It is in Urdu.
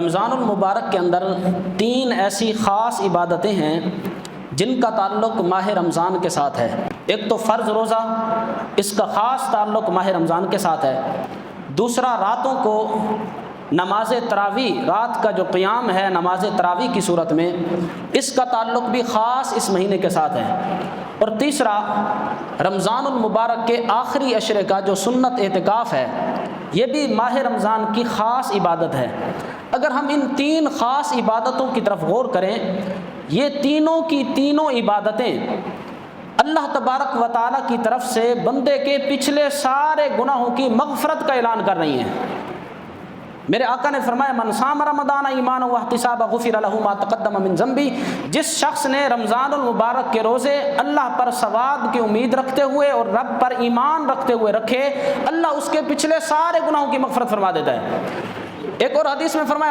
رمضان المبارک کے اندر 3 ایسی خاص عبادتیں ہیں جن کا تعلق ماہ رمضان کے ساتھ ہے۔ ایک تو فرض روزہ، اس کا خاص تعلق ماہ رمضان کے ساتھ ہے۔ دوسرا، راتوں کو نماز تراویح، رات کا جو قیام ہے نماز تراویح کی صورت میں، اس کا تعلق بھی خاص اس مہینے کے ساتھ ہے۔ اور تیسرا، رمضان المبارک کے آخری عشرے کا جو سنت اعتکاف ہے، یہ بھی ماہ رمضان کی خاص عبادت ہے۔ اگر ہم ان 3 خاص عبادتوں کی طرف غور کریں، یہ تینوں کی تینوں عبادتیں اللہ تبارک و تعالیٰ کی طرف سے بندے کے پچھلے سارے گناہوں کی مغفرت کا اعلان کر رہی ہیں۔ میرے آقا نے فرمایا، من صام رمضان ایمانا واحتسابا غفر له ما تقدم من ذنبی، جس شخص نے رمضان المبارک کے روزے اللہ پر ثواب کی امید رکھتے ہوئے اور رب پر ایمان رکھتے ہوئے رکھے، اللہ اس کے پچھلے سارے گناہوں کی مغفرت فرما دیتا ہے۔ ایک اور حدیث میں فرمایا،